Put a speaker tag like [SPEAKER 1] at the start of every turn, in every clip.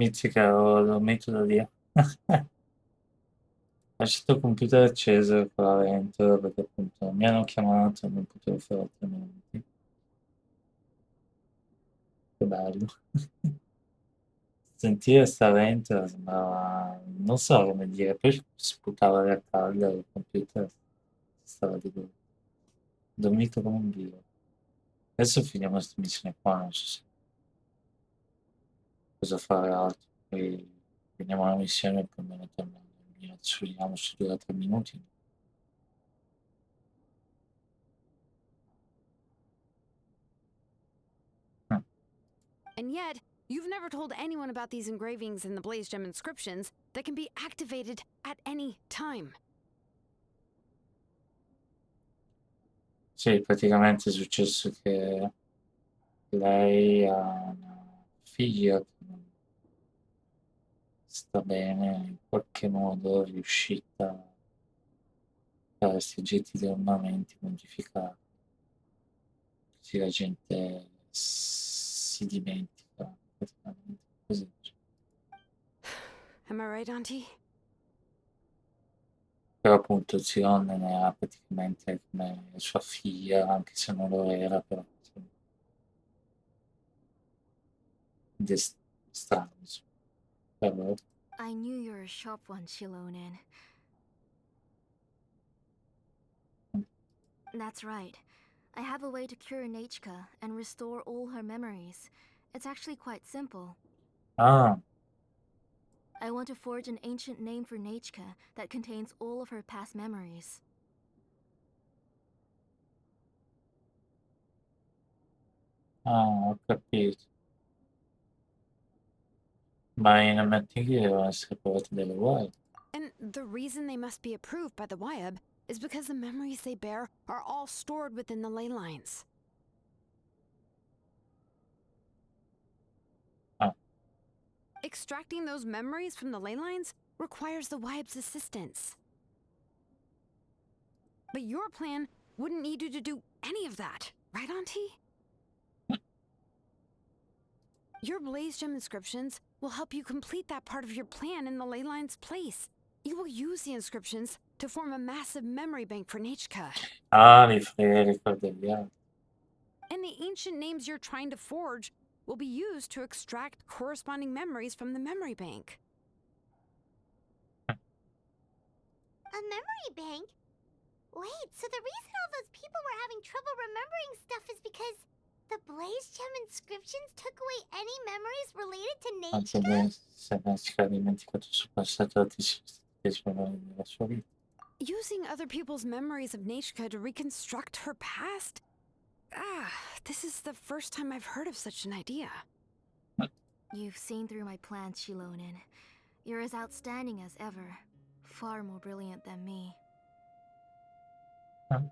[SPEAKER 1] Mizzica, lo metto da lì. Lasciato il computer acceso con la ventola perché appunto mi hanno chiamato e non potevo fare altrimenti. Che bello. Sentire sta ventola sembrava, non so come dire, poi sputava la calda il computer, stava di lui. Dormito come un dio. Adesso finiamo questa missione qua, non so se cosa fare altro. Poi finiamo la missione e poi me ne torniamo. Vediamo se dura 3 minuti. Ah,
[SPEAKER 2] And yet, you've never told anyone about these engravings in the Blaze Gem inscriptions that can be activated at any time.
[SPEAKER 1] sì, praticamente è successo che lei ha una figlia che non sta bene, in qualche modo è riuscita a fare questi oggetti di ornamenti modificati, così la gente si dimentica praticamente così.
[SPEAKER 2] Am I right, Auntie?
[SPEAKER 1] Però appunto Xilonen era praticamente come sua figlia, anche se non lo era, però insomma, ed è strano, insomma. Però,
[SPEAKER 3] I knew you were a sharp one, Xilonen. That's right. I have a way to cure Nachka and restore all her memories. It's actually quite simple.
[SPEAKER 1] ah,
[SPEAKER 3] I want to forge an ancient name for Nachka that contains all of her past memories.
[SPEAKER 1] ho capito. Ma in ammetti che devono essere provate delle uguali.
[SPEAKER 2] And the reason they must be approved by the YAB is because the memories they bear are all stored within the ley lines.
[SPEAKER 1] Ah,
[SPEAKER 2] Extracting those memories from the ley lines requires the YAB's assistance. But your plan wouldn't need you to do any of that, right, Auntie? Your Blaze Gem inscriptions will help you complete that part of your plan in the ley line's place. You will use the inscriptions to form a massive memory bank for Nachka.
[SPEAKER 1] li farei ricordare gli altri.
[SPEAKER 2] And the ancient names you're trying to forge will be used to extract corresponding memories from the memory bank.
[SPEAKER 4] A memory bank? Wait, so the reason all those people were having trouble remembering stuff is because the Blaze Gem inscriptions took away any memories related to
[SPEAKER 1] Anzi,
[SPEAKER 4] Nachka?
[SPEAKER 1] se Jessica ha dimenticato il suo passato della sua vita.
[SPEAKER 2] Using other people's memories of Nachka to reconstruct her past? This is the first time I've heard of such an idea.
[SPEAKER 3] You've seen through my plans, Xilonen. You're as outstanding as ever. Far more brilliant than me.
[SPEAKER 1] Ah,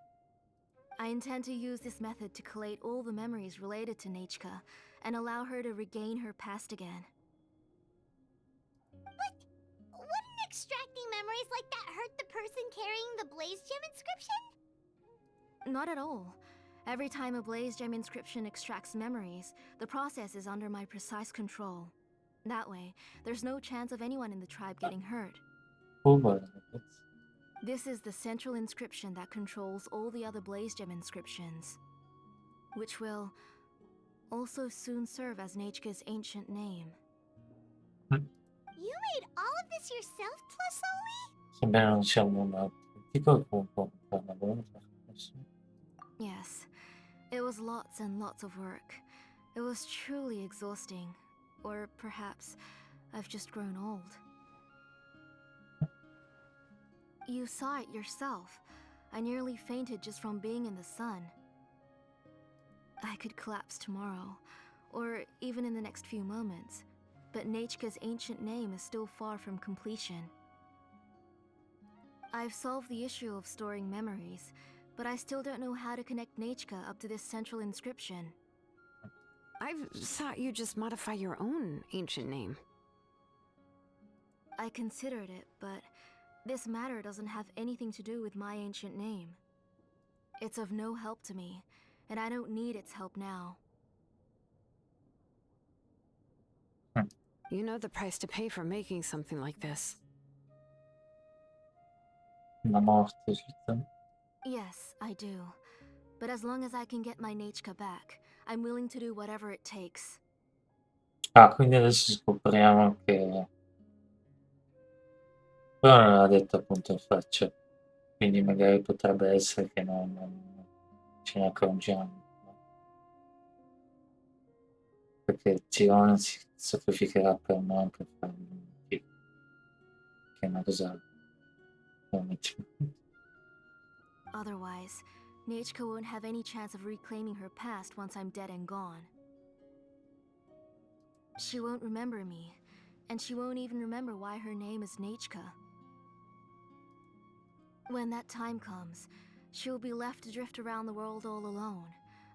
[SPEAKER 3] I intend to use this method to collate all the memories related to Nachka and allow her to regain her past again.
[SPEAKER 4] But wouldn't extracting memories like that hurt the person carrying the Blaze Gem inscription?
[SPEAKER 3] Not at all. Every time a Blaze Gem inscription extracts memories, the process is under my precise control. That way, there's no chance of anyone in the tribe getting hurt.
[SPEAKER 1] guarda, ragazzi.
[SPEAKER 3] This is the central inscription that controls all the other Blaze Gem inscriptions, which will also soon serve as Nachka's ancient name.
[SPEAKER 4] You made all of this yourself, Tlasoli?
[SPEAKER 1] Sebbene non sia un nome autentico, è comunque un lavoro da fare.
[SPEAKER 3] Yes, it was lots and lots of work. It was truly exhausting. Or perhaps I've just grown old. You saw it yourself. I nearly fainted just from being in the sun. I could collapse tomorrow, or even in the next few moments, but Nachka's ancient name is still far from completion. I've solved the issue of storing memories, but I still don't know how to connect Nachka up to this central inscription.
[SPEAKER 2] I thought you just modify your own ancient name.
[SPEAKER 3] I considered it, but this matter doesn't have anything to do with my ancient name. It's of no help to me, and I don't need its help now.
[SPEAKER 2] You know the price to pay for making something like this.
[SPEAKER 1] La morte, Xilonen.
[SPEAKER 3] Yes, I do. But as long as I can get my Nechka back, I'm willing to do whatever it takes.
[SPEAKER 1] Ah, quindi adesso scopriamo che... Però non l'ha detto appunto in faccia. Quindi magari potrebbe essere che non ce ne accorgiamo. Perché Xilonen si sacrificherà per noi per fare che è una cosa veramente...
[SPEAKER 3] Otherwise, Nechka won't have any chance of reclaiming her past once I'm dead and gone. She won't remember me, and she won't even remember why her name is Nechka. When that time comes, she will be left to drift around the world all alone,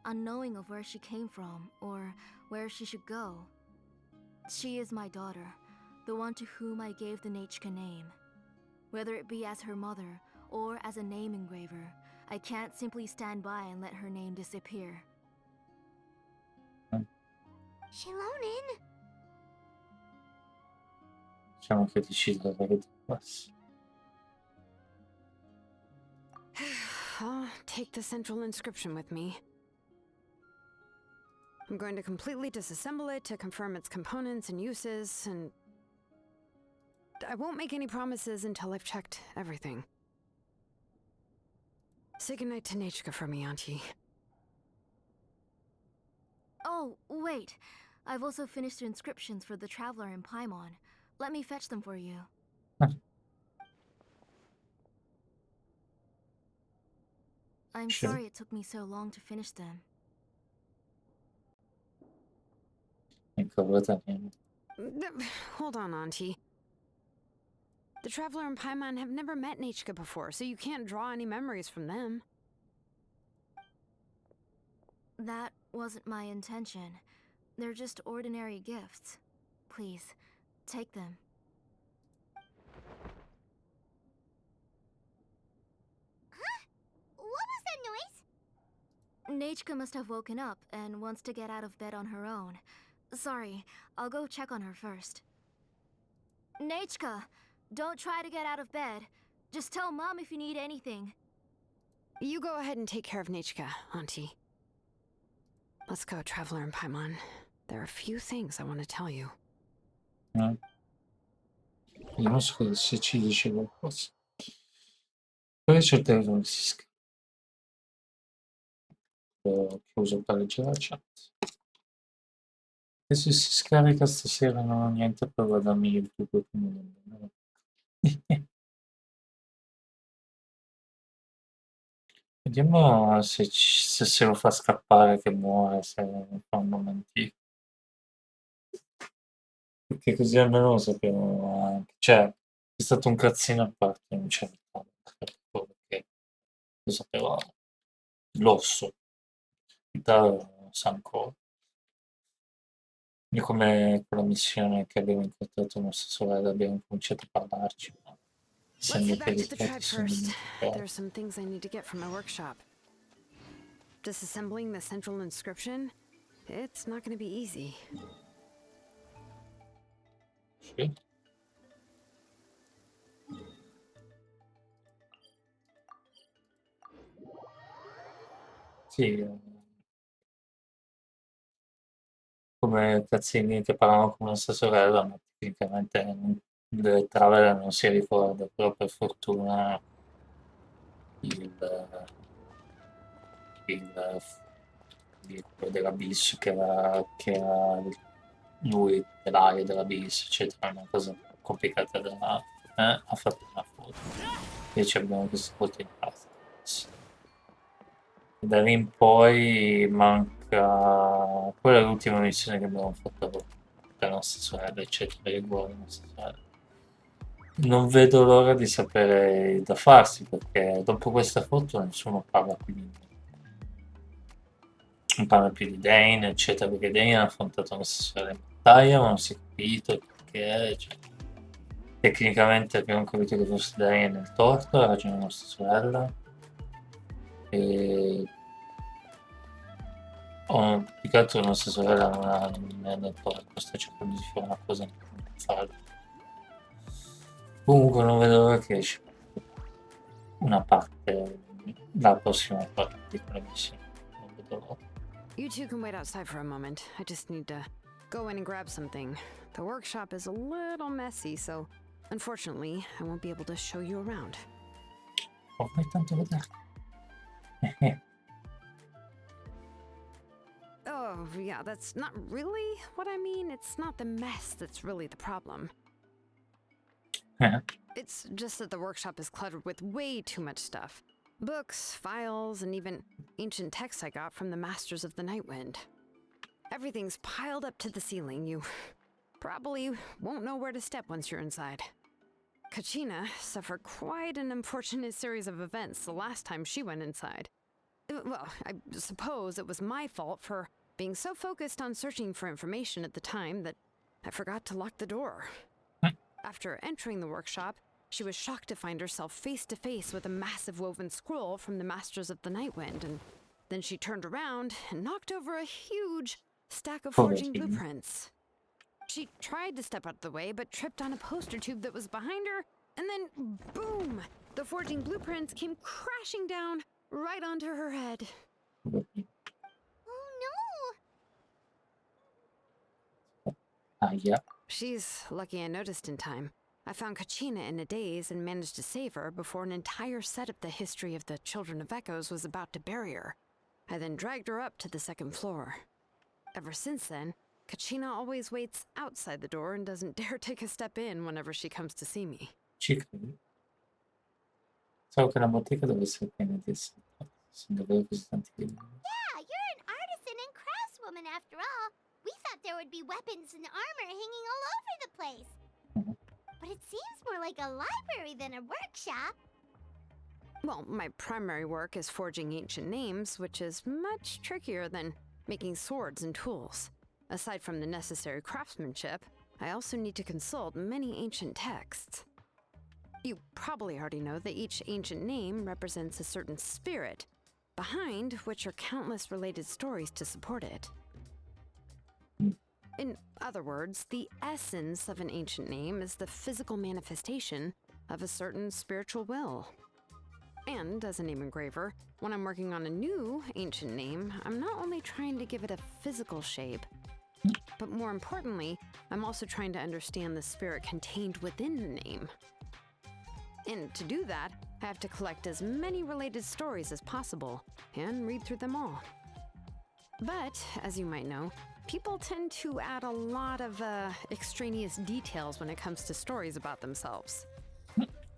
[SPEAKER 3] unknowing of where she came from or where she should go. She is my daughter, the one to whom I gave the Nechka name. Whether it be as her mother or as a name engraver, I can't simply stand by and let her name disappear.
[SPEAKER 4] Xilonen?
[SPEAKER 1] Diciamo che decido di avere questo.
[SPEAKER 2] I'll take the central inscription with me. I'm going to completely disassemble it to confirm its components and uses, and I won't make any promises until I've checked everything. Say goodnight to Nechka for me, Auntie.
[SPEAKER 3] Oh, wait. I've also finished the inscriptions for the Traveler in Paimon. Let me fetch them for you. I'm
[SPEAKER 1] Sure.
[SPEAKER 3] sorry it took me so long to finish them.
[SPEAKER 1] Incavolata mia.
[SPEAKER 2] Hold on, Auntie. The Traveler and Paimon have never met Nechka before, so you can't draw any memories from them.
[SPEAKER 3] That wasn't my intention. They're just ordinary gifts. Please, take them.
[SPEAKER 4] What was that noise?
[SPEAKER 3] Nechka must have woken up and wants to get out of bed on her own. Sorry, I'll go check on her first. Nechka, don't try to get out of bed. Just tell Mom if you need anything.
[SPEAKER 2] You go ahead and take care of Nechka, Auntie. Let's go, Traveler and Paimon. There are a few things I want to tell you.
[SPEAKER 1] Vediamo se ci dice qualcosa. Poi c'è il telefono che si scarica. Ho chiuso per leggere la chat. E se si scarica stasera non ho niente per guardarmi YouTube. Vediamo se lo fa scappare che muore, se fa un momentino. Perché così almeno lo sappiamo anche. Cioè, è stato un cazzino a parte, non c'è perché lo sapevamo. L'osso. ITA lo sa ancora. È come quella missione che abbiamo incontrato nostra sorella, abbiamo cominciato a parlarci. Ma
[SPEAKER 2] Let's
[SPEAKER 1] essendo
[SPEAKER 2] head
[SPEAKER 1] che
[SPEAKER 2] back
[SPEAKER 1] i
[SPEAKER 2] to the tribe
[SPEAKER 1] rispetti sono
[SPEAKER 2] first.
[SPEAKER 1] dimenticati.
[SPEAKER 2] There are some things I need to get from my workshop. Disassembling the central inscription? It's not going to be easy.
[SPEAKER 1] Sì. Sì, come cazzini che parlavano con nostra sorella, ma tecnicamente del Traveler non si ricorda, però per fortuna il, quello dell'abisso che era lui dell'aria dell'abisso, eccetera, è una cosa complicata da... ha fatto una foto. Invece abbiamo questa foto in tasca. Da lì in poi manca... Quella è l'ultima missione che abbiamo fatto per la nostra sorella, eccetera, per il cuore della nostra sorella. Non vedo l'ora di sapere da farsi, perché dopo questa foto nessuno parla più di me. Non parla più di Dane, eccetera, perché Dane ha affrontato la nostra sorella in battaglia, ma non si è capito perché. Cioè, tecnicamente abbiamo capito che fosse Dane nel torto, ha ragione la nostra sorella. E più che altro nostra sorella non è nel torto, sta cercando di fare una cosa salvo. Comunque non vedo l'ora che esce una parte, la prossima parte di quella missione. Non vedo l'ora.
[SPEAKER 2] You two can wait outside for a moment. I just need to go in and grab something. The workshop is a little messy, so unfortunately, I won't be able to show you around.
[SPEAKER 1] Ormai tanto vedere.
[SPEAKER 2] Oh, yeah, that's not really what I mean. It's not the mess that's really the problem. It's just that the workshop is cluttered with way too much stuff. Books, files, and even ancient texts I got from the Masters of the Nightwind. Everything's piled up to the ceiling. You probably won't know where to step once you're inside. Kachina suffered quite an unfortunate series of events the last time she went inside. Well, I suppose it was my fault for being so focused on searching for information at the time that I forgot to lock the door. After entering the workshop, she was shocked to find herself face to face with a massive woven scroll from the Masters of the Nightwind, and then she turned around and knocked over a huge stack of forging blueprints. She tried to step out of the way, but tripped on a poster tube that was behind her, and then boom! The forging blueprints came crashing down right onto her head.
[SPEAKER 4] Oh no!
[SPEAKER 1] Yeah.
[SPEAKER 2] She's lucky I noticed in time. I found Kachina in a daze and managed to save her before an entire set of the history of the Children of Echoes was about to bury her. I then dragged her up to the second floor. Ever since then, Kachina always waits outside the door and doesn't dare take a step in whenever she comes to see me.
[SPEAKER 1] Ci credo. So che la bottega deve essere piena di essenziali. Sono davvero così tanti libri.
[SPEAKER 4] Yeah, you're an artisan and craftswoman after all. We thought there would be weapons and armor hanging all over the place. But it seems more like a library than a workshop.
[SPEAKER 2] Well, my primary work is forging ancient names, which is much trickier than making swords and tools. Aside from the necessary craftsmanship, I also need to consult many ancient texts. You probably already know that each ancient name represents a certain spirit, behind which are countless related stories to support it. In other words, the essence of an ancient name is the physical manifestation of a certain spiritual will. And as a name engraver, when I'm working on a new ancient name, I'm not only trying to give it a physical shape, but more importantly, I'm also trying to understand the spirit contained within the name. And to do that, I have to collect as many related stories as possible and read through them all. But, as you might know, people tend to add a lot of extraneous details when it comes to stories about themselves.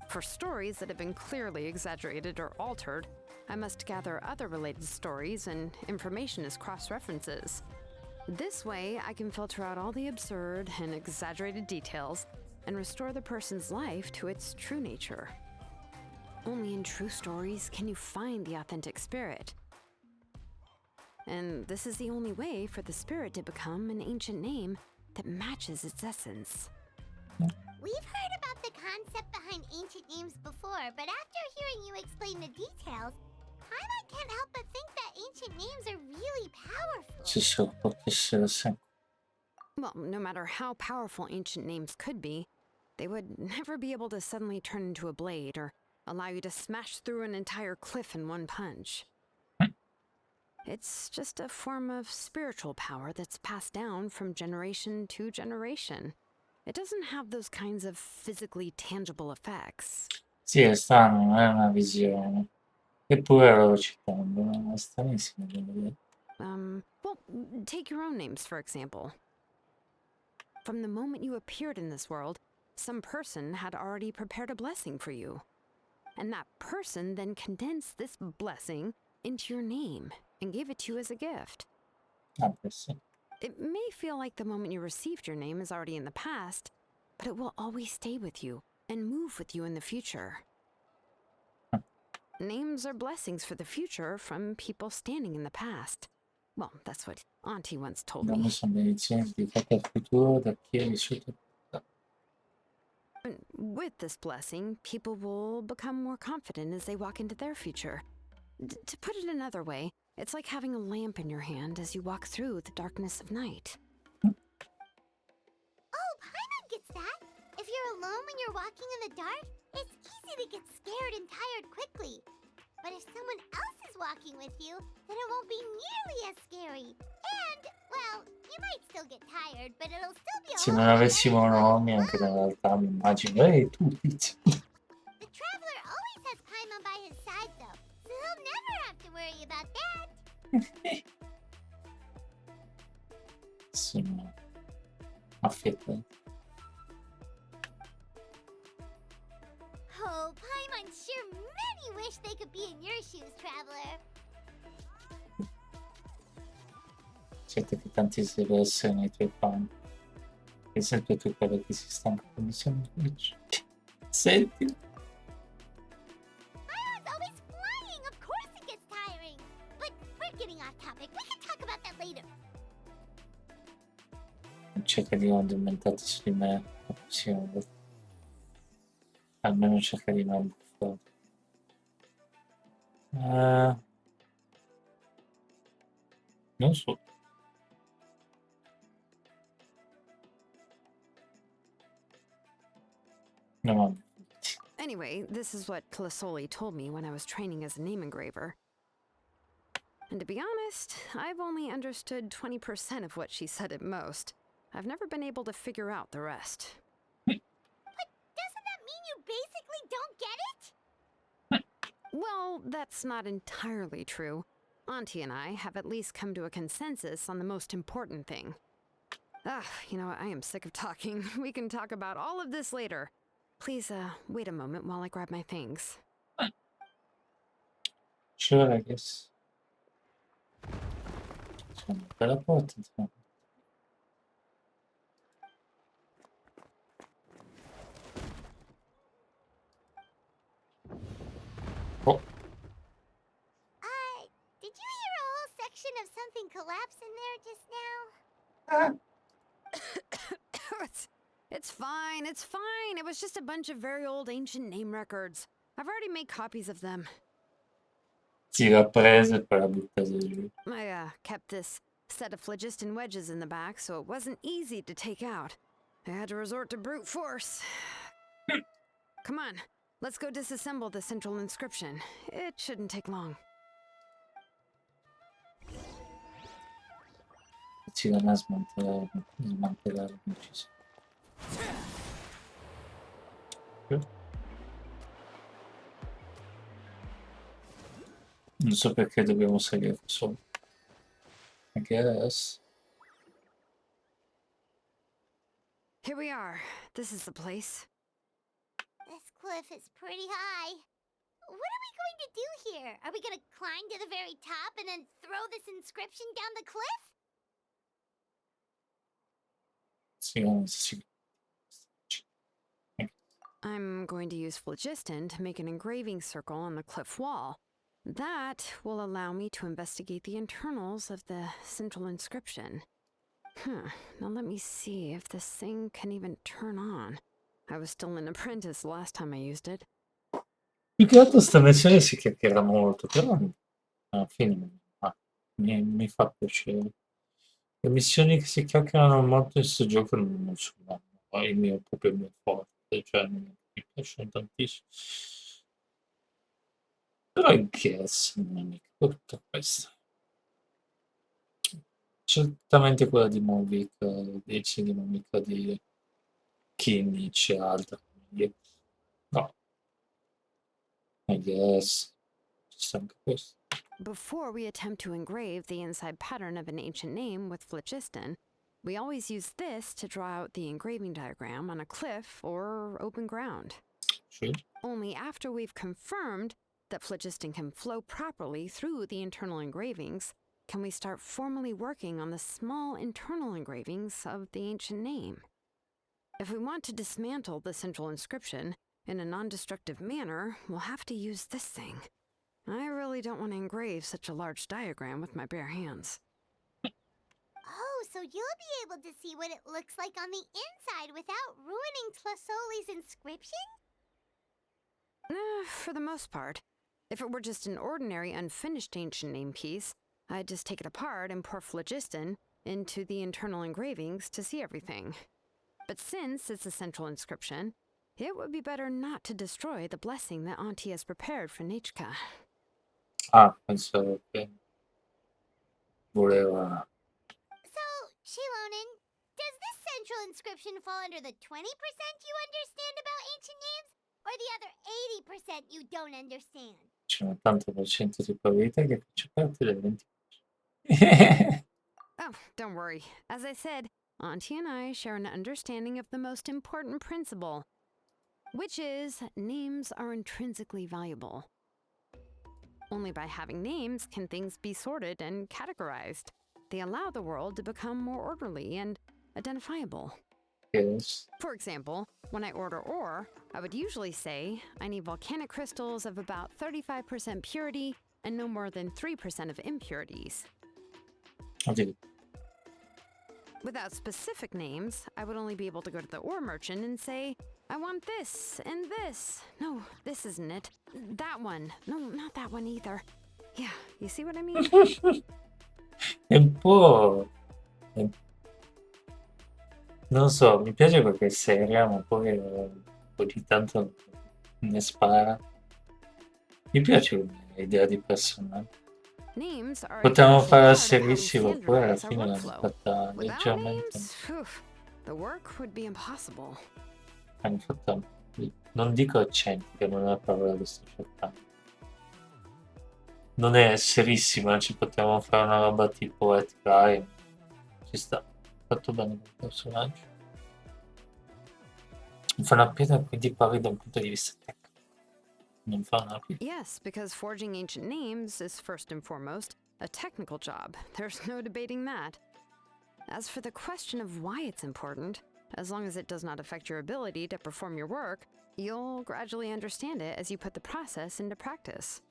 [SPEAKER 2] For stories that have been clearly exaggerated or altered, I must gather other related stories and information as cross-references. This way, I can filter out all the absurd and exaggerated details and restore the person's life to its true nature. Only in true stories can you find the authentic spirit. And this is the only way for the spirit to become an ancient name that matches its essence.
[SPEAKER 4] We've heard about the concept behind ancient names before, but after hearing you explain the details, Paimon can't help but think that ancient names are really powerful.
[SPEAKER 1] Ci sono qualche sera sempre.
[SPEAKER 2] Well, no matter how powerful ancient names could be, they would never be able to suddenly turn into a blade or allow you to smash through an entire cliff in one punch. It's just a form of spiritual power that's passed down from generation to generation. It doesn't have those kinds of physically tangible effects.
[SPEAKER 1] Sì, è strano, non è una visione. Eppure lo citando, no? È stranissimo da vedere.
[SPEAKER 2] Well, take your own names, for example. From the moment you appeared in this world, some person had already prepared a blessing for you. And that person then condensed this blessing into your name and gave it to you as a gift.
[SPEAKER 1] Ah, beh, sì.
[SPEAKER 2] It may feel like the moment you received your name is already in the past, but it will always stay with you and move with you in the future. Names are blessings for the future from people standing in the past. Well, that's what Auntie once told
[SPEAKER 1] Abbiamo
[SPEAKER 2] me.
[SPEAKER 1] sono benedizioni dedicate al futuro da chi è vissuto.
[SPEAKER 2] And with this blessing, people will become more confident as they walk into their future. To put it another way, it's like having a lamp in your hand as you walk through the darkness of night.
[SPEAKER 4] Oh, Paimon gets that. alone when you're walking in the dark, it's easy to get scared and tired quickly. But if someone else is walking with you, then it won't be nearly as scary. And, well, you might still get tired, but it'll still be a
[SPEAKER 1] Se
[SPEAKER 4] whole
[SPEAKER 1] non
[SPEAKER 4] lot
[SPEAKER 1] avessimo
[SPEAKER 4] better than
[SPEAKER 1] nonni,
[SPEAKER 4] walking
[SPEAKER 1] anche
[SPEAKER 4] alone.
[SPEAKER 1] nella realtà mi immagino, ehi tu, tizio.
[SPEAKER 4] The traveler always has Paimon by his side, though, so he'll never have to worry about that.
[SPEAKER 1] Sono affettato.
[SPEAKER 4] Oh, Paimon sure many wish they could be in your shoes, traveler.
[SPEAKER 1] Certo che tanti si deve essere nei tuoi panni. Per esempio tu quello che si stanca con Missioni. Senti,
[SPEAKER 4] Paimon's always flying, of course it gets tiring. But we're getting off topic. We can talk about that later.
[SPEAKER 1] cerca di non addormentarti su di me la prossima volta. Almeno cerca di non buffare. Non so. No, vabbè.
[SPEAKER 2] Anyway, this is what Clisoli told me when I was training as a name engraver. And to be honest, I've only understood 20% of what she said at most. I've never been able to figure out the rest.
[SPEAKER 4] But doesn't that mean you basically don't get it?
[SPEAKER 2] Well, that's not entirely true. Auntie and I have at least come to a consensus on the most important thing. You know, I am sick of talking. We can talk about all of this later. Please, wait a moment while I grab my things.
[SPEAKER 1] Sure, I guess. Sono per la porta, insomma. Oh,
[SPEAKER 4] Did you hear a whole section of something collapse in there just now?
[SPEAKER 2] It's fine, it's fine. It was just a bunch of very old ancient name records. I've already made copies of them.
[SPEAKER 1] si l'ha presa e poi l'ha buttata giù.
[SPEAKER 2] I kept this set of phlogiston wedges in the back, so it wasn't easy to take out. I had to resort to brute force. Come on, let's go disassemble the central inscription. It shouldn't take long.
[SPEAKER 1] Si non ha smantellare come ci sono. Non so perché dobbiamo salire solo. I guess.
[SPEAKER 2] Here we are. This is the place.
[SPEAKER 4] This cliff is pretty high. What are we going to do here? Are we going to climb to the very top and then throw this inscription down the cliff?
[SPEAKER 2] I'm going to use phlogiston to make an engraving circle on the cliff wall. That will allow me to investigate the internals of the central inscription. Now let me see if this thing can even turn on. I was still an apprentice last time I used it.
[SPEAKER 1] Più che altro sta missione si chiacchiera molto, però alla fine mi fa piacere. Le missioni che si chiacchierano molto in questo gioco non sono proprio il mio forte, cioè mi piacciono tantissimo. Però I guess non è mica tutta questa. Certamente quella di Movic, di Movic di Kimmich e altre. No, I guess ci sta anche questo.
[SPEAKER 2] Before we attempt to engrave the inside pattern of an ancient name with phlogiston, we always use this to draw out the engraving diagram on a cliff or open ground.
[SPEAKER 1] Sure.
[SPEAKER 2] Only after we've confirmed that phlogiston can flow properly through the internal engravings can we start formally working on the small internal engravings of the ancient name. If we want to dismantle the central inscription in a non-destructive manner, we'll have to use this thing. I really don't want to engrave such a large diagram with my bare hands.
[SPEAKER 4] Oh, so you'll be able to see what it looks like on the inside without ruining Tlasoli's inscription?
[SPEAKER 2] For the most part. If it were just an ordinary unfinished ancient name piece, I'd just take it apart and pour phlogiston into the internal engravings to see everything. But since it's a central inscription, it would be better not to destroy the blessing that Auntie has prepared for Nichka.
[SPEAKER 1] Ah, pensavo che voleva...
[SPEAKER 4] So, Xilonen, does this central inscription fall under the 20% you understand about ancient names, or the other 80% you don't understand?
[SPEAKER 1] C'è un 80% di probabilità che faccia parte del 20%.
[SPEAKER 2] Oh, don't worry. As I said, Auntie and I share an understanding of the most important principle, which is names are intrinsically valuable. Only by having names can things be sorted and categorized. They allow the world to become more orderly and identifiable.
[SPEAKER 1] Yes.
[SPEAKER 2] For example, when I order ore, I would usually say I need volcanic crystals of about 35% purity and no more than 3% of impurities.
[SPEAKER 1] Oddio.
[SPEAKER 2] Without specific names, I would only be able to go to the ore merchant and say, I want this and this. No, this isn't it. That one. No, not that one either. Yeah, you see what I mean?
[SPEAKER 1] È un po'... Non so, mi piace perché è seria, ma poi ogni tanto ne spara. Mi piace come idea di personaggio.
[SPEAKER 2] Names are a
[SPEAKER 1] Potevamo
[SPEAKER 2] crucial
[SPEAKER 1] fare
[SPEAKER 2] part of
[SPEAKER 1] serissimo,
[SPEAKER 2] having
[SPEAKER 1] poi alla
[SPEAKER 2] standardized our
[SPEAKER 1] fine l'hanno
[SPEAKER 2] workflow.
[SPEAKER 1] fatta
[SPEAKER 2] Without
[SPEAKER 1] leggermente.
[SPEAKER 2] names, the work would be impossible.
[SPEAKER 1] Hanno fatto, non dico accenti, che non è la parola che sto cercando. Non è serissima, ci potevamo fare una roba tipo Edgar. Ci sta, fatto bene il personaggio. Mi fa una pena quindi parli da un punto di vista tecnico. Non fa una pena.
[SPEAKER 2] Yes, because forging ancient names is first and foremost a technical job. There's no debating that. As for the question of why it's important, as long as it does not affect your ability to perform your work, you'll gradually understand it as you put the process into practice.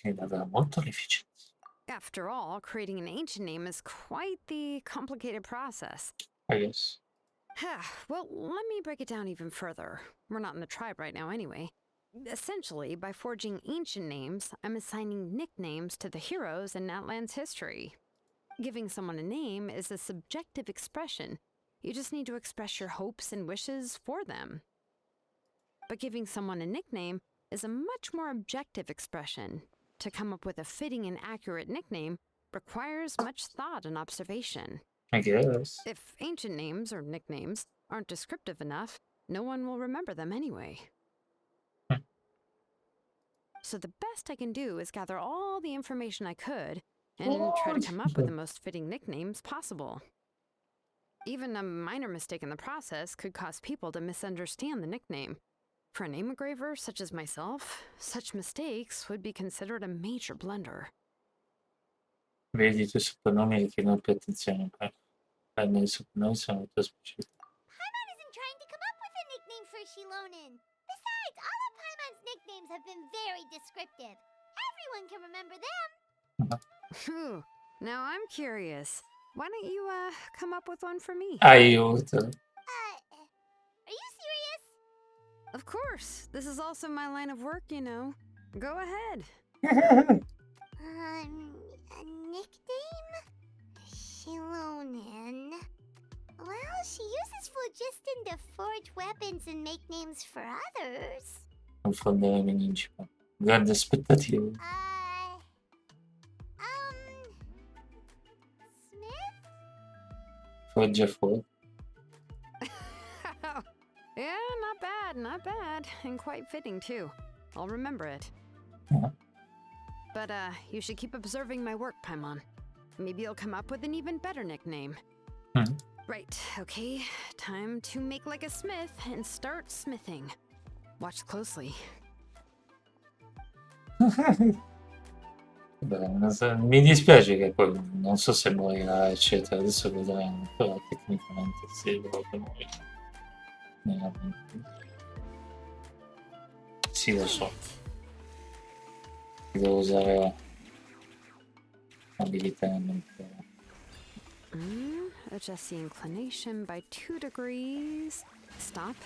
[SPEAKER 1] È davvero molto l'efficienza.
[SPEAKER 2] After all, creating an ancient name is quite the complicated process.
[SPEAKER 1] I guess.
[SPEAKER 2] Well, let me break it down even further. We're not in the tribe right now anyway. Essentially, by forging ancient names, I'm assigning nicknames to the heroes in Natlan's history. Giving someone a name is a subjective expression. You just need to express your hopes and wishes for them. But giving someone a nickname is a much more objective expression. To come up with a fitting and accurate nickname requires much thought and observation.
[SPEAKER 1] I guess.
[SPEAKER 2] If ancient names or nicknames aren't descriptive enough, no one will remember them anyway. So the best I can do is gather all the information I could and try to come up with the most fitting nicknames possible. Even a minor mistake in the process could cause people to misunderstand the nickname. For a name engraver such as myself, such mistakes would be considered a major blunder.
[SPEAKER 1] Vedi, i tuoi soprannomi richiedono più attenzione. Prendere i soprannomi sono molto specifici.
[SPEAKER 4] Paimon isn't trying to come up with a nickname for Xilonen. Besides, all of Paimon's nicknames have been very descriptive. Everyone can remember them.
[SPEAKER 2] Phew, now I'm curious. Why don't you, come up with one for me?
[SPEAKER 1] Aiuto.
[SPEAKER 4] Are you serious?
[SPEAKER 2] Of course. This is also my line of work, you know. Go ahead.
[SPEAKER 4] A nickname? Xilonen. Well, she uses phlogiston to forge weapons and make names for others.
[SPEAKER 1] Confondere le ninja. Grandi aspettative.
[SPEAKER 4] Smith?
[SPEAKER 1] Foggia fuori.
[SPEAKER 2] Yeah, not bad. And quite fitting, too. I'll remember it.
[SPEAKER 1] Yeah.
[SPEAKER 2] But, you should keep observing my work, Paimon. Maybe you'll come up with an even better nickname. Right, okay. Time to make like a smith and start smithing. Watch closely.
[SPEAKER 1] Beh, mi dispiace che poi non so se morirà, eccetera. Adesso vedremo. Però tecnicamente sì, dovrebbe morire. Nella mente. Sì, lo so. Devo usare abilità mentale.
[SPEAKER 2] Adjust the inclination by 2 degrees. Stop.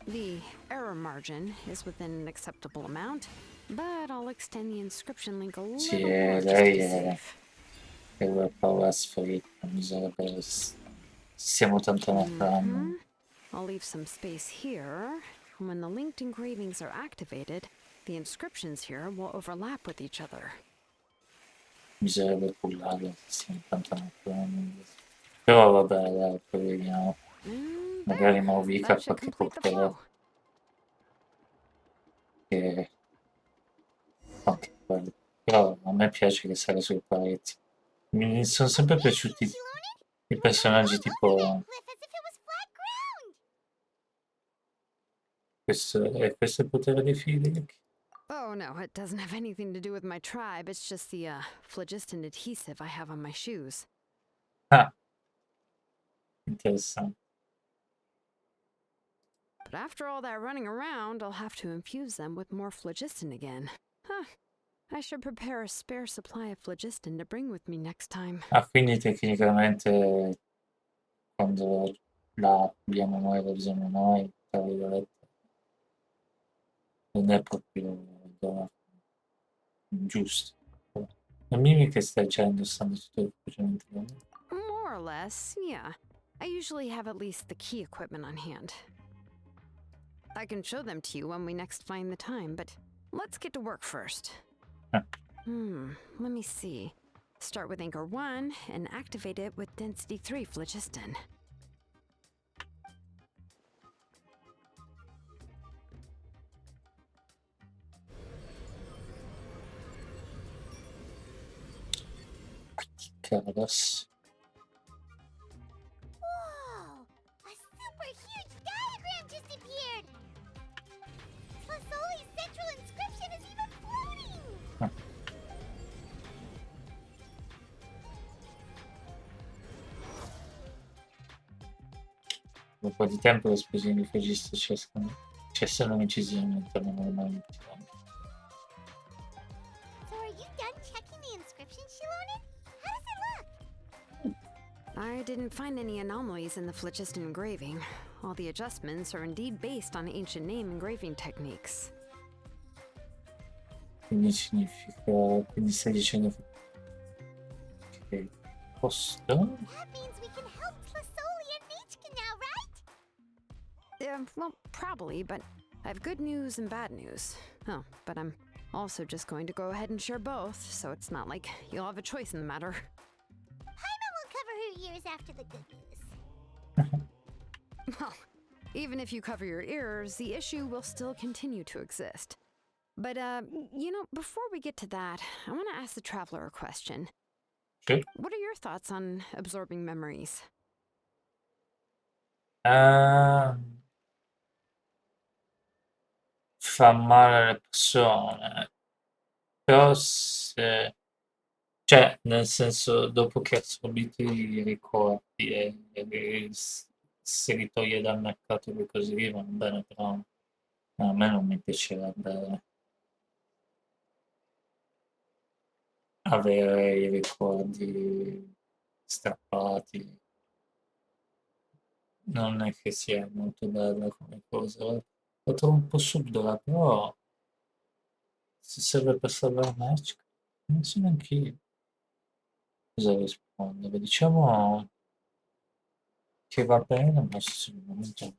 [SPEAKER 2] The error margin is within an acceptable amount, but I'll extend the inscription link a little
[SPEAKER 1] Sì,
[SPEAKER 2] more just to
[SPEAKER 1] lei
[SPEAKER 2] be
[SPEAKER 1] è
[SPEAKER 2] safe.
[SPEAKER 1] una parola sferita, bisogna siamo tanto nel ramo.
[SPEAKER 2] I'll leave some space here. And when the linked engravings are activated, the inscriptions here will overlap with each other.
[SPEAKER 1] Bisognerebbe cullarlo se intanto non prendo. Però vabbè, dai, poi vediamo.
[SPEAKER 2] And
[SPEAKER 1] Magari
[SPEAKER 2] there.
[SPEAKER 1] Mavica
[SPEAKER 2] That
[SPEAKER 1] ha
[SPEAKER 2] should
[SPEAKER 1] qualche
[SPEAKER 2] complete the
[SPEAKER 1] portella
[SPEAKER 2] flow.
[SPEAKER 1] che anche quello. Però a me piace che sale sul paretti. Mi sono sempre piaciuti
[SPEAKER 4] Xilonen?
[SPEAKER 1] i
[SPEAKER 4] You were going
[SPEAKER 1] personaggi
[SPEAKER 4] all over that
[SPEAKER 1] tipo
[SPEAKER 4] cliff as if it was flat ground.
[SPEAKER 1] questo è il potere dei figli.
[SPEAKER 2] Oh no, it doesn't have anything to do with my tribe. It's just the phlogiston adhesive I have on my shoes.
[SPEAKER 1] Ah, interessante.
[SPEAKER 2] But after all that running around, I'll have to infuse them with more phlogiston again. Huh. I should prepare a spare supply of phlogiston to bring with me next time.
[SPEAKER 1] Ah, quindi tecnicamente quando la abbiamo noi, la usiamo noi, tra virgolette, non è proprio da- giusto. La mimica che stai dicendo stanno tutto semplicemente bene.
[SPEAKER 2] More or less, yeah. I usually have at least the key equipment on hand. I can show them to you when we next find the time, but let's get to work first.
[SPEAKER 1] Ah,
[SPEAKER 2] Let me see. Start with Anchor 1 and activate it with Density 3 phlogiston.
[SPEAKER 1] Caras.
[SPEAKER 4] Whoa! A super huge diagram just appeared! Tlasoli's central inscription is even floating!
[SPEAKER 1] Ah, un po' di tempo le esplosioni di registro cessano incisivamente alla normalità.
[SPEAKER 4] So are you done checking the inscription, Xilonen? How does it look?
[SPEAKER 2] I didn't find any anomalies in the phlogiston engraving. All the adjustments are indeed based on ancient name engraving techniques.
[SPEAKER 1] Quindi significa, quindi stai dicendo che posto?
[SPEAKER 4] That means we can help Tlasoli and Michka now, right?
[SPEAKER 2] Well, probably, but I have good news and bad news. Oh, but I'm also just going to go ahead and share both, so it's not like you'll have a choice in the matter.
[SPEAKER 4] Paimon will cover her ears after the good news.
[SPEAKER 2] Well, even if you cover your ears, the issue will still continue to exist. But, before we get to that, I want to ask the traveler a question.
[SPEAKER 1] Sì.
[SPEAKER 2] What are your thoughts on absorbing memories?
[SPEAKER 1] Fa male alle persone, però se, cioè, nel senso, dopo che assorbiti i ricordi se li toglie dal mercato e così via, va bene, però a me non mi piacerebbe avere i ricordi strappati. Non è che sia molto bella come cosa. La trovo un po' subdola, però se serve per salvare match, non so neanche io cosa rispondere. Diciamo che va bene, ma secondo me già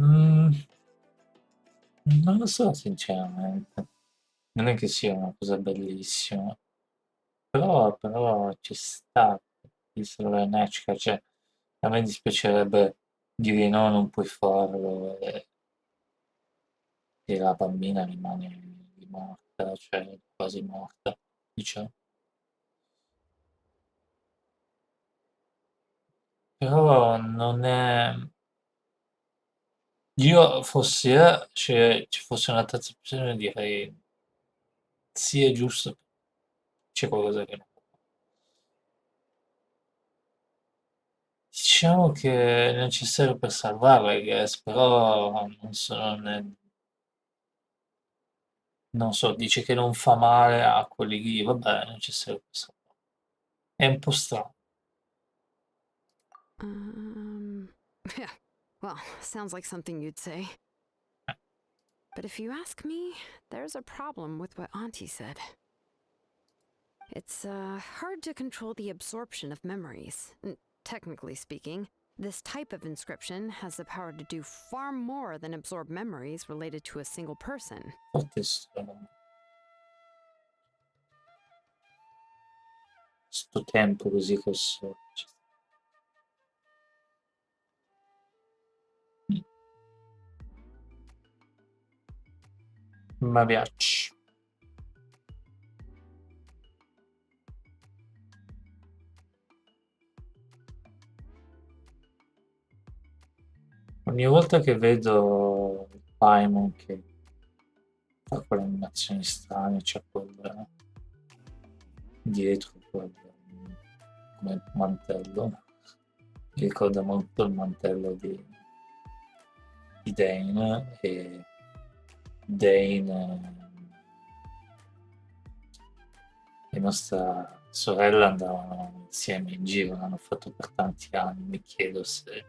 [SPEAKER 1] Mm, non lo so, sinceramente. Non è che sia una cosa bellissima, però ci sta. Il Xilonen, cioè, a me dispiacerebbe dire no, non puoi farlo, e la bambina rimane morta, cioè quasi morta, diciamo. Però non è... Io fossi, ci fosse una terza opzione, direi sì, è giusto, c'è qualcosa che non va. Diciamo che è necessario per salvarla, I guess, però non so, non so, dice che non fa male a quelli lì, vabbè, è necessario per salvarla. È un po' strano.
[SPEAKER 2] Um, yeah, well, sounds like something you'd say. But if you ask me, there's a problem with what Auntie said. It's hard to control the absorption of memories. Technically speaking, this type of inscription has the power to do far more than absorb memories related to a single person.
[SPEAKER 1] Forte sto tempo così col ma piace. Ogni volta che vedo Paimon che fa quelle animazioni strane, c'è quel dietro quel, come mantello, mi ricorda molto il mantello di Dane, e Dane e nostra sorella andavano insieme in giro, l'hanno fatto per tanti anni, mi chiedo se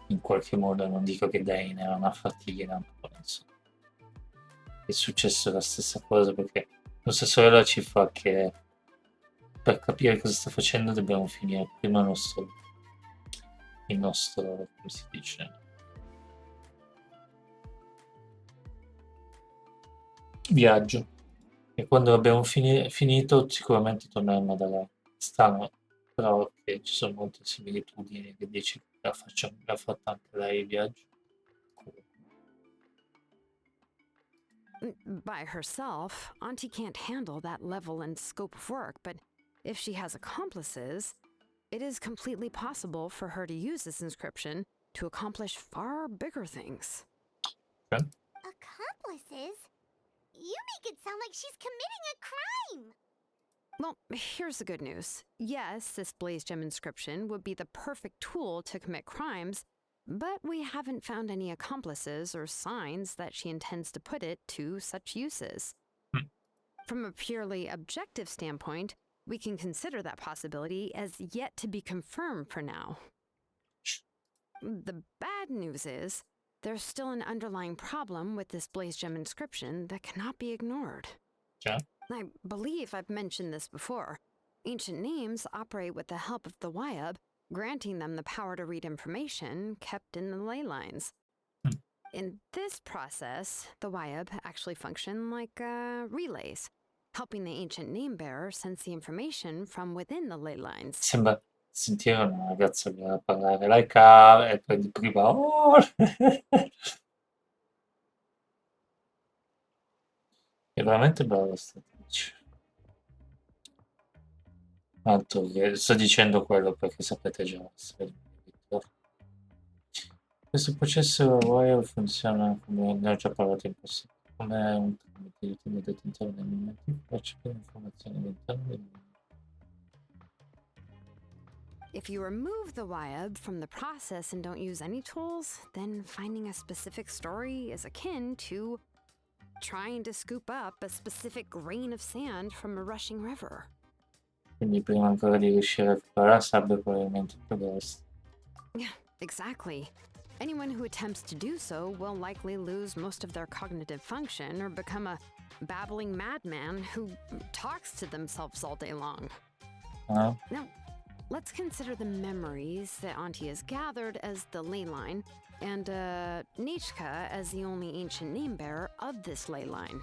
[SPEAKER 1] in qualche modo, non dico che Dane era una fatina, però insomma, è successo la stessa cosa perché nostra sorella ci fa che per capire cosa sta facendo dobbiamo finire prima il nostro, come si dice, viaggio. E quando l'abbiamo finito sicuramente torneremo da lei. Strano, però che ci sono molte similitudini che dici che l'ha fatta anche lei il viaggio.
[SPEAKER 2] By herself, Auntie can't handle that level and scope of work, but if she has accomplices, it is completely possible for her to use this inscription to accomplish far bigger things.
[SPEAKER 1] Ok?
[SPEAKER 4] Accomplices? You make it sound like she's committing a crime!
[SPEAKER 2] Well, here's the good news. Yes, this blaze gem inscription would be the perfect tool to commit crimes, but we haven't found any accomplices or signs that she intends to put it to such uses.
[SPEAKER 1] Mm.
[SPEAKER 2] From a purely objective standpoint, we can consider that possibility as yet to be confirmed for now. The bad news is, there's still an underlying problem with this blaze gem inscription that cannot be ignored.
[SPEAKER 1] Cioè?
[SPEAKER 2] I believe I've mentioned this before. Ancient names operate with the help of the Wyab, granting them the power to read information kept in the ley lines.
[SPEAKER 1] Mm.
[SPEAKER 2] In this process, the Wyab actually function like relays, helping the ancient name bearer sense the information from within the ley lines.
[SPEAKER 1] Sembra sentire una ragazza che va a parlare like car e poi di prima "Oh!" È veramente brava sta attrice. Altro che sto dicendo quello perché sapete già la storia di Victor. Questo processo wire funziona come ne ho già parlato in passato, come un tramite di utile detentore dei momenti per recepire informazioni all'interno del mondo.
[SPEAKER 2] If you remove the Wyab from the process and don't use any tools, then finding a specific story is akin to trying to scoop up a specific grain of sand from a rushing river.
[SPEAKER 1] Quindi prima ancora di riuscire a recuperare la sabbia probabilmente progressi.
[SPEAKER 2] Yeah, exactly. Anyone who attempts to do so will likely lose most of their cognitive function or become a babbling madman who talks to themselves all day long.
[SPEAKER 1] Ah?
[SPEAKER 2] Now, let's consider the memories that Auntie has gathered as the ley line, and Nichka as the only ancient name bearer of this ley line.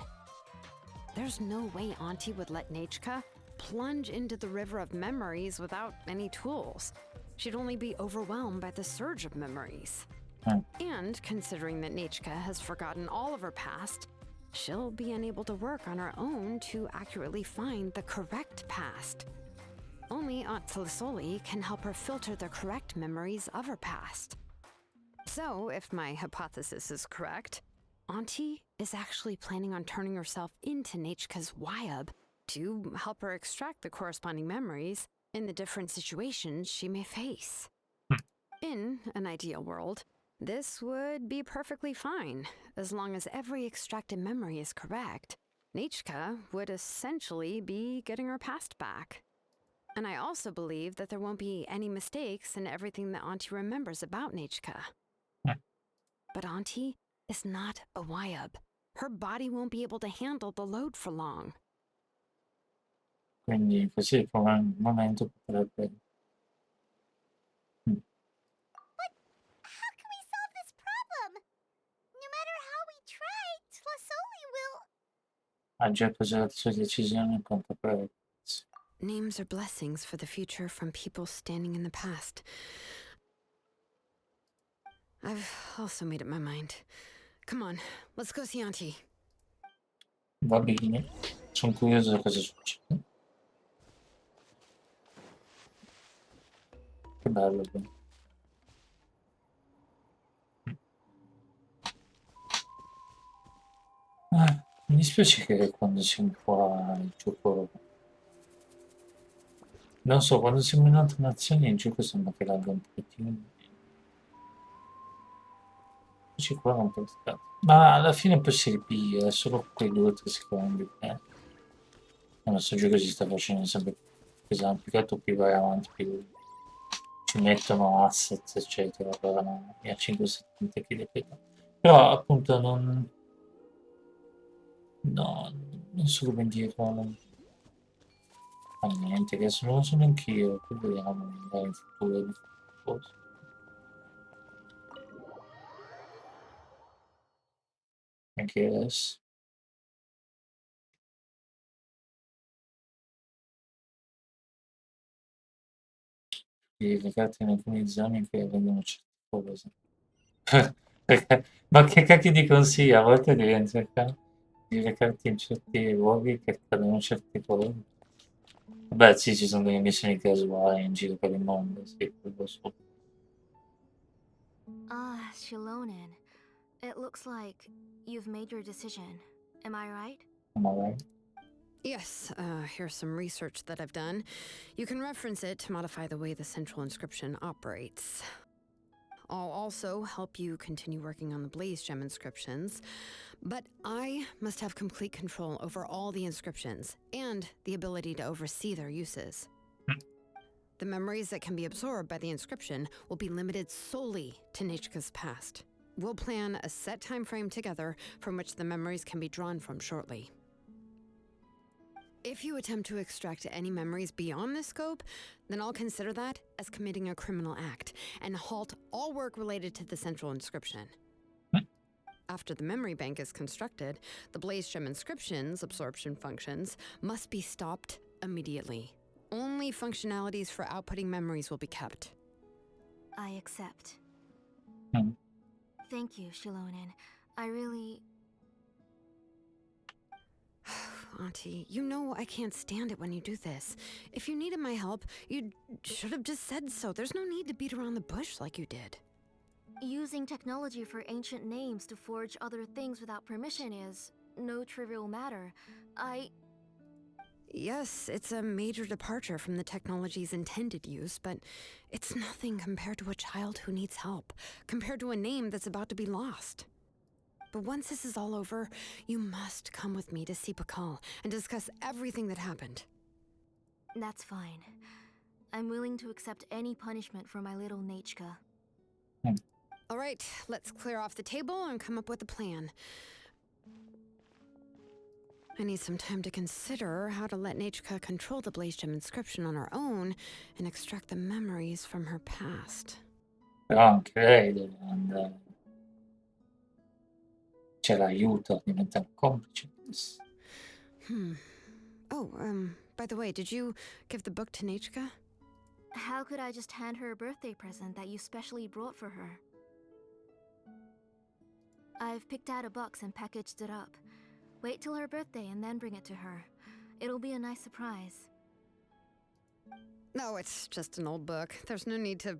[SPEAKER 2] There's no way Auntie would let Nichka plunge into the river of memories without any tools. She'd only be overwhelmed by the surge of memories. And considering that Nichka has forgotten all of her past, she'll be unable to work on her own to accurately find the correct past. Only Aunt Xilonen can help her filter the correct memories of her past. So, if my hypothesis is correct, Auntie is actually planning on turning herself into Nichka's Wyab to help her extract the corresponding memories in the different situations she may face. In an ideal world, this would be perfectly fine, as long as every extracted memory is correct. Nichka would essentially be getting her past back. And I also believe that there won't be any mistakes in everything that Auntie remembers about Nichka. But Auntie is not a Wyab. Her body won't be able to handle the load for long.
[SPEAKER 1] Quindi così come al momento potrebbe...
[SPEAKER 4] How can we solve this problem? No matter how we try, Tlasoli will...
[SPEAKER 1] Ha già preso la sua decisione in quanto a prezzo.
[SPEAKER 2] Names are blessings for the future from people standing in the past. I've also made up my mind. Come on, let's go see Auntie.
[SPEAKER 1] Va bene, sono curioso di cosa succede. Che bello. Mi dispiace che quando siamo qua il gioco... Non so, quando siamo in altre nazioni il gioco sembra che lagga un pochettino. Ci qua non può stare. Ma alla fine poi si ripiglia, è solo quei 2 o 3 secondi. Il nostro gioco si sta facendo sempre più pesante, più che altro più vai avanti, più ci mettono asset, eccetera, e a 570 kg. Però appunto non... No, non so come dire, non fa niente, che adesso non lo so neanch'io, poi vediamo magari in futuro. Forse. Anche adesso. Le carte in alcune zone che vengono certe cose. Ma che cacchio di consigli? A volte devi cercare di recarti in certi luoghi che accadono certe cose. Vabbè, sì, ci sono delle missioni casuali in giro per il mondo, sì, quello so.
[SPEAKER 3] Ah, Xilonen. It looks like you've made your decision. Am I right?
[SPEAKER 1] Ma vai.
[SPEAKER 2] Yes, here's some research that I've done. You can reference it to modify the way the central inscription operates. I'll also help you continue working on the Blaze Gem inscriptions, but I must have complete control over all the inscriptions and the ability to oversee their uses. The memories that can be absorbed by the inscription will be limited solely to Nichka's past. We'll plan a set time frame together from which the memories can be drawn from shortly. If you attempt to extract any memories beyond this scope, then I'll consider that as committing a criminal act and halt all work related to the central inscription. After the memory bank is constructed, the Blaze Gem inscription's absorption functions must be stopped immediately. Only functionalities for outputting memories will be kept.
[SPEAKER 3] I accept.
[SPEAKER 1] Mm.
[SPEAKER 3] Thank you, Xilonen. I really...
[SPEAKER 2] Auntie, you know I can't stand it when you do this. If you needed my help, you should have just said so. There's no need to beat around the bush like you did.
[SPEAKER 3] Using technology for ancient names to forge other things without permission is no trivial matter.
[SPEAKER 2] Yes, it's a major departure from the technology's intended use, but it's nothing compared to a child who needs help, compared to a name that's about to be lost. But once this is all over, you must come with me to see Pakal and discuss everything that happened.
[SPEAKER 3] That's fine. I'm willing to accept any punishment for my little Nichka.
[SPEAKER 2] All right, let's clear off the table and come up with a plan. I need some time to consider how to let Nachka control the Blaze Gem inscription on her own and extract the memories from her past.
[SPEAKER 1] Però anche lei deve andare. C'è l'aiuto, diventa un complice.
[SPEAKER 2] Oh, by the way, did you give the book to Nachka?
[SPEAKER 3] How could I just hand her a birthday present that you specially brought for her? I've picked out a box and packaged it up. Wait till her birthday and then bring it to her. It'll be a nice surprise.
[SPEAKER 2] No, it's just an old book. There's no need to...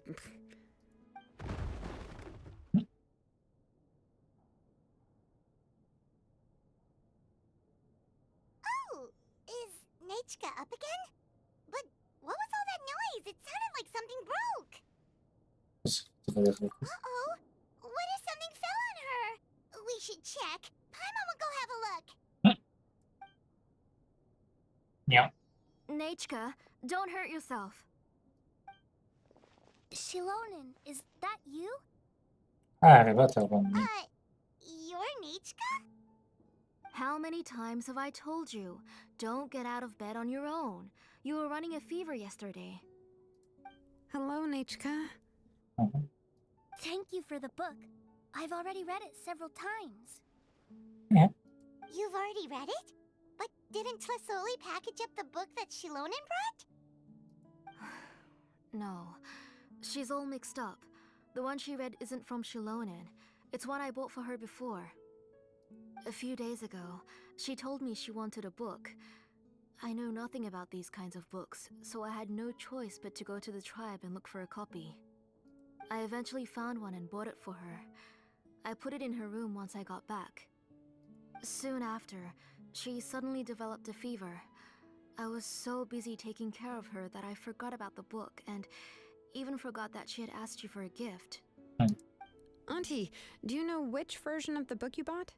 [SPEAKER 4] Oh, is Nachka up again? But what was all that noise? It sounded like something broke. Uh-oh. What if something fell on her? We should check. Paimon will go have a look.
[SPEAKER 1] Yeah.
[SPEAKER 3] Nachka, don't hurt yourself.
[SPEAKER 4] Xilonen, is that you?
[SPEAKER 1] Ah, è arrivata con me.
[SPEAKER 4] You're Nachka?
[SPEAKER 3] How many times have I told you? Don't get out of bed on your own. You were running a fever yesterday.
[SPEAKER 2] Hello, Nachka.
[SPEAKER 1] Mhm.
[SPEAKER 4] Thank you for the book. I've already read it several times.
[SPEAKER 1] Yeah.
[SPEAKER 4] You've already read it? But didn't Tlasoli package up the book that Xilonen brought?
[SPEAKER 3] No, she's all mixed up. The one she read isn't from Xilonen. It's one I bought for her before. A few days ago, she told me she wanted a book. I know nothing about these kinds of books, so I had no choice but to go to the tribe and look for a copy. I eventually found one and bought it for her. I put it in her room once I got back. Soon after, she suddenly developed a fever. I was so busy taking care of her that I forgot about the book and even forgot that she had asked you for a gift.
[SPEAKER 2] Auntie, do you know which version of the book you bought?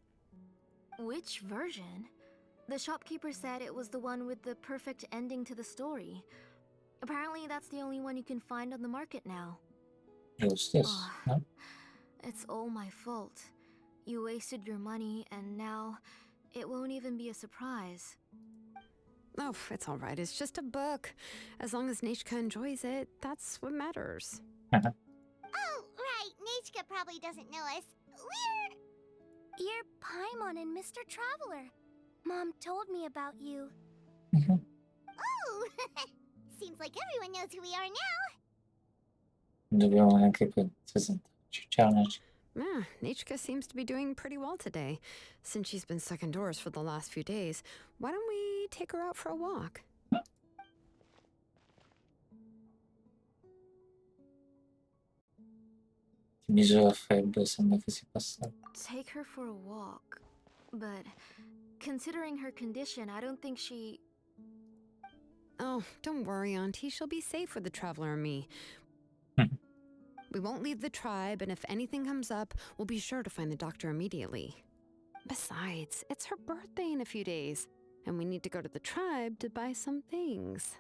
[SPEAKER 3] Which version? The shopkeeper said it was the one with the perfect ending to the story. Apparently that's the only one you can find on the market now.
[SPEAKER 1] È lo stesso, no?
[SPEAKER 3] It's all my fault. You wasted your money and now it won't even be a surprise.
[SPEAKER 2] Oh, it's all right. It's just a book. As long as Nachka enjoys it, that's what matters.
[SPEAKER 4] Oh, right. Nachka probably doesn't know us. You're Paimon and Mr. Traveler. Mom told me about you.
[SPEAKER 1] Mhm.
[SPEAKER 4] Oh, seems like everyone knows who we are now.
[SPEAKER 1] Non dobbiamo neanche presentarci. Ciao, Naci.
[SPEAKER 2] Yeah, Nachka seems to be doing pretty well today. Since she's been stuck indoors for the last few days, why don't we take her out for a walk?
[SPEAKER 1] Ti misura freddo, sembra che si passa.
[SPEAKER 3] Take her for a walk. But considering her condition, I don't think she...
[SPEAKER 2] Oh, don't worry, Auntie. She'll be safe with the Traveler and me.
[SPEAKER 1] Mhm.
[SPEAKER 2] We won't leave the tribe, and if anything comes up, we'll be sure to find the doctor immediately. Besides, it's her birthday in a few days, and we need to go to the tribe to buy some things.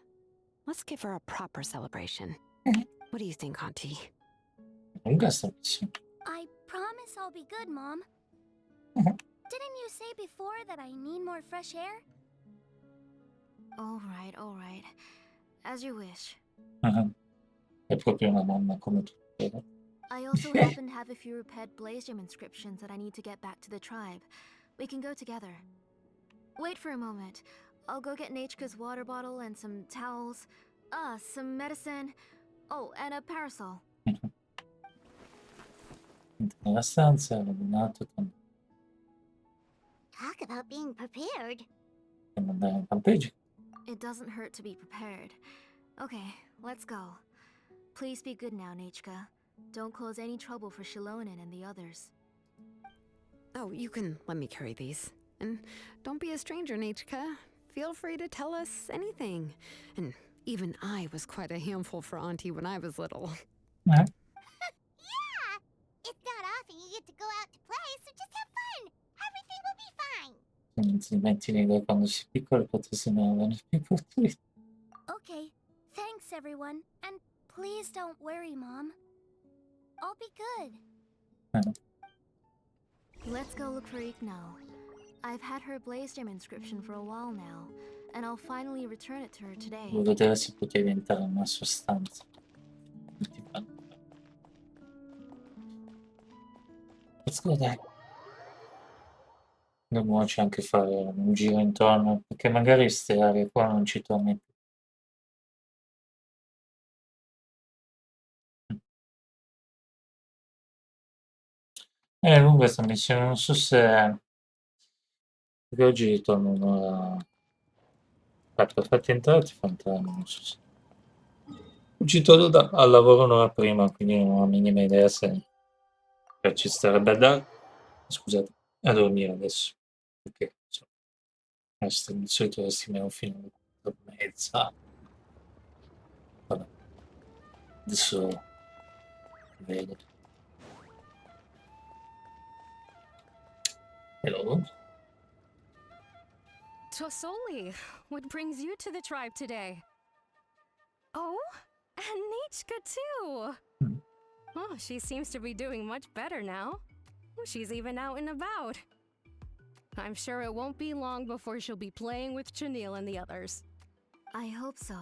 [SPEAKER 2] Let's give her a proper celebration. What do you think, Auntie?
[SPEAKER 1] Lunga sta missione.
[SPEAKER 4] I promise I'll be good, Mom.
[SPEAKER 1] Mhm.
[SPEAKER 4] Didn't you say before that I need more fresh air?
[SPEAKER 3] All right. As you wish.
[SPEAKER 1] Ah, è proprio una mamma come tutte.
[SPEAKER 3] I also happen to have a few repaired Blaze Gem inscriptions that I need to get back to the tribe. We can go together. Wait for a moment. I'll go get Nachka's water bottle and some towels. Some medicine. Oh, and a parasol.
[SPEAKER 1] Entra nella stanza, illuminato,
[SPEAKER 4] Talk about being prepared.
[SPEAKER 1] dobbiamo andare in campeggio.
[SPEAKER 3] It doesn't hurt to be prepared. Okay, let's go. Please be good now, Nachka. Don't cause any trouble for Xilonen and the others.
[SPEAKER 2] Oh, you can let me carry these. And don't be a stranger, Nachka. Feel free to tell us anything. And even I was quite a handful for Auntie when I was little.
[SPEAKER 1] Eh?
[SPEAKER 4] Yeah! It's not often you get to go out to play, so just have fun. Everything will be fine.
[SPEAKER 1] Se non ti metti l'idea quando si è piccoli potessimo avere più opportunità.
[SPEAKER 4] Okay, thanks everyone. And please don't worry, Mom. I'll be good.
[SPEAKER 3] Let's go look for Igno. I've had her blaze gem inscription for a while now, and I'll finally return it to her today.
[SPEAKER 1] Devo vedere se poteva diventare una sostanza. Let's go, dai. Dobbiamo anche fare un giro intorno, perché magari queste aree qua non ci torni più. Lunga questa missione, non so se... Perché oggi ritorno un'ora... Aspetta, fatti entrare, ti fa entrare, non so se... Oggi torno al lavoro un'ora prima, quindi non ho la minima idea se... ci starebbe a dare... Scusate, a dormire adesso. Perché, insomma, di solito restiamo fino alle 4:30. Vabbè, adesso vedo. Hello?
[SPEAKER 5] Tosoli, what brings you to the tribe today? Oh, and Nichka too!
[SPEAKER 1] Hmm.
[SPEAKER 5] Oh, she seems to be doing much better now. She's even out and about. I'm sure it won't be long before she'll be playing with Chanil and the others.
[SPEAKER 3] I hope so.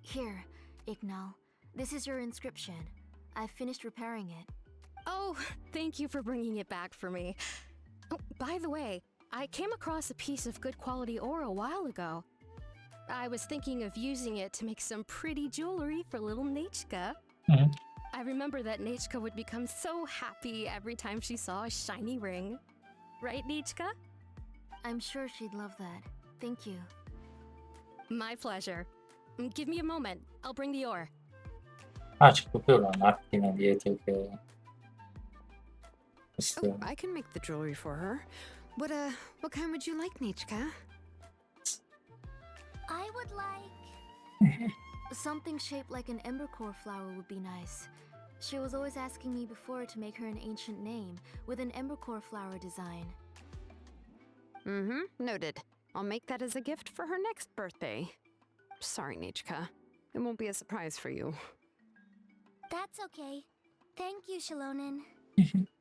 [SPEAKER 3] Here, Ignal. This is your inscription. I've finished repairing it.
[SPEAKER 5] Oh, thank you for bringing it back for me. Oh, by the way, I came across a piece of good quality ore a while ago. I was thinking of using it to make some pretty jewelry for little Nichka.
[SPEAKER 1] Mhm.
[SPEAKER 5] I remember that Nichka would become so happy every time she saw a shiny ring. Right, Nichka?
[SPEAKER 3] I'm sure she'd love that. Thank you.
[SPEAKER 5] My pleasure. Give me a moment. I'll bring the ore.
[SPEAKER 1] Ah, c'è proprio la macchina dietro che...
[SPEAKER 2] Oh,
[SPEAKER 1] Questo...
[SPEAKER 2] I can make the jewelry for her. What kind would you like, Nichka?
[SPEAKER 4] I would like...
[SPEAKER 3] Something shaped like an embercore flower would be nice. She was always asking me before to make her an ancient name with an embercore flower design.
[SPEAKER 2] Mm-hmm, noted. I'll make that as a gift for her next birthday. Sorry, Nichka. It won't be a surprise for you.
[SPEAKER 4] That's okay. Thank you, Xilonen.